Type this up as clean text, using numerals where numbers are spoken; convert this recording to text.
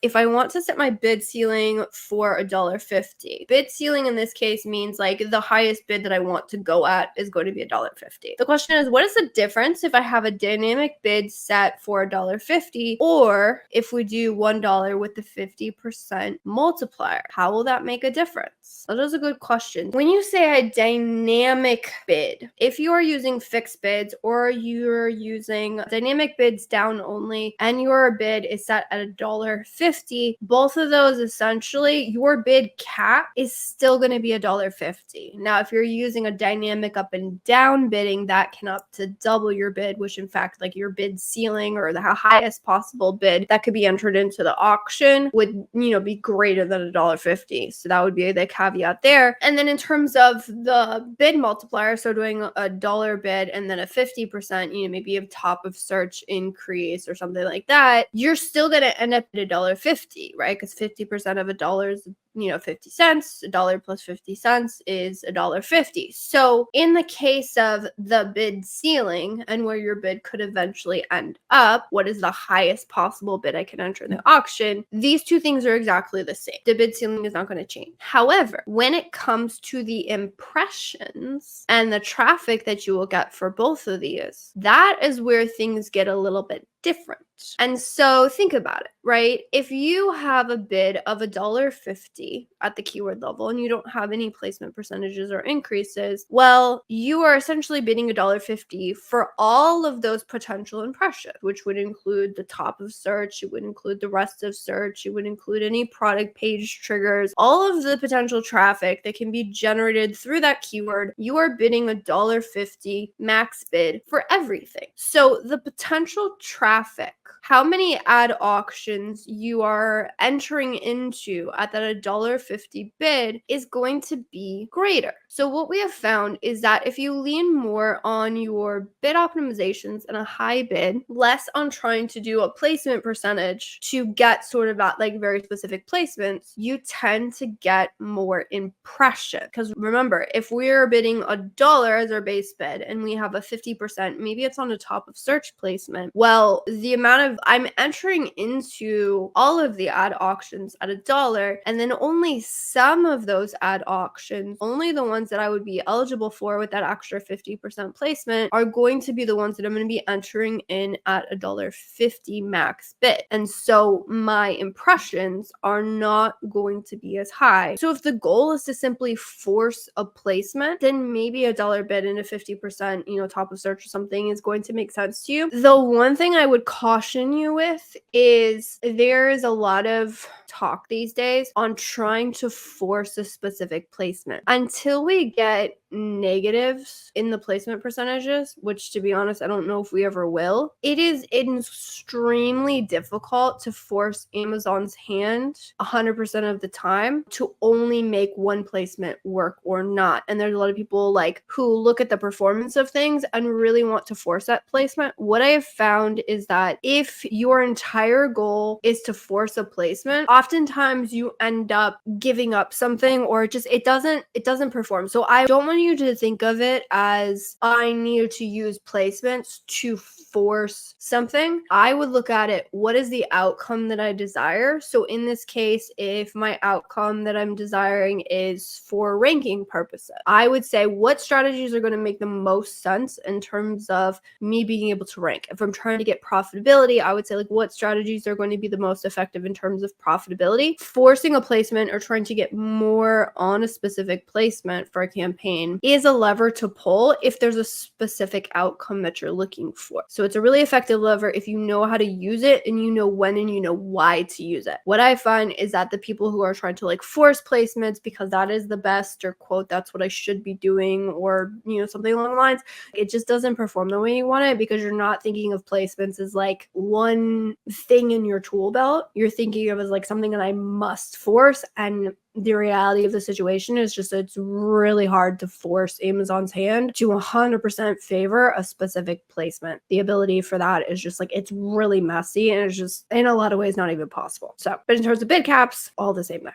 if I want to set my bid ceiling for $1.50, bid ceiling in this case means like the highest bid that I want to go at is going to be $1.50. The question is, what is the difference if I have a dynamic bid set for $1.50 or if we do $1 with the 50% multiplier? How will that make a difference? That is a good question. When you say a dynamic bid, if you are using fixed bids or you're using dynamic bids down only and your bid is set at $1.50, both of those essentially, your bid cap is still going to be $1.50. Now, if you're using a dynamic up and down bidding, that can up to double your bid, which in fact, like your bid ceiling or the highest possible bid that could be entered into the auction would, be greater than $1.50. So that would be the caveat there. And then in terms of the bid multiplier, so doing a dollar bid and then a 50%, maybe a top of search increase or something like that, you're still going to end up at $1.50, right? Because 50% of $1 is 50 cents. $1 plus 50 cents is $1.50. So in the case of the bid ceiling and where your bid could eventually end up, what is the highest possible bid I can enter in the auction? These two things are exactly the same. The bid ceiling is not going to change. However, when it comes to the impressions and the traffic that you will get for both of these, that is where things get a little bit different. And so think about it, right? If you have a bid of $1.50 at the keyword level and you don't have any placement percentages or increases, well, you are essentially bidding $1.50 for all of those potential impressions, which would include the top of search, it would include the rest of search, it would include any product page triggers, all of the potential traffic that can be generated through that keyword. You are bidding $1.50 max bid for everything. So the potential traffic, how many ad auctions you are entering into at that $1.50 bid is going to be greater. So what we have found is that if you lean more on your bid optimizations and a high bid, less on trying to do a placement percentage to get sort of that like very specific placements, you tend to get more impression. Because remember, if we're bidding $1 as our base bid and we have a 50%, maybe it's on the top of search placement, well, the amount of I'm entering into all of the ad auctions at $1, and then only some of those ad auctions, only the ones that I would be eligible for with that extra 50% placement, are going to be the ones that I'm going to be entering in at $1.50 max bid. And so my impressions are not going to be as high. So if the goal is to simply force a placement, then maybe $1 bid and a 50%, top of search or something is going to make sense to you. The one thing I would caution you with is there is a lot of talk these days on trying to force a specific placement. Until we get negatives in the placement percentages, which to be honest, I don't know if we ever will, it is extremely difficult to force Amazon's hand 100% of the time to only make one placement work or not. And there's a lot of people who look at the performance of things and really want to force that placement. What I have found is that if your entire goal is to force a placement, oftentimes you end up giving up something or it doesn't perform. So I don't want you to think of it as I need to use placements to force something. I would look at it, what is the outcome that I desire? So in this case, if my outcome that I'm desiring is for ranking purposes, I would say what strategies are going to make the most sense in terms of me being able to rank. If I'm trying to get profitability, I would say what strategies are going to be the most effective in terms of profitability. Forcing a placement or trying to get more on a specific placement for a campaign is a lever to pull if there's a specific outcome that you're looking for. So it's a really effective lever if you know how to use it and you know when and you know why to use it. What I find is that the people who are trying to force placements because that is the best, or quote, that's what I should be doing, or something along the lines, it just doesn't perform the way you want it because you're not thinking of placements as one thing in your tool belt. You're thinking of as something that I must force, and the reality of the situation is just it's really hard to force Amazon's hand to 100% favor a specific placement. The ability for that is just it's really messy and it's just in a lot of ways not even possible. So, but in terms of bid caps, all the same there.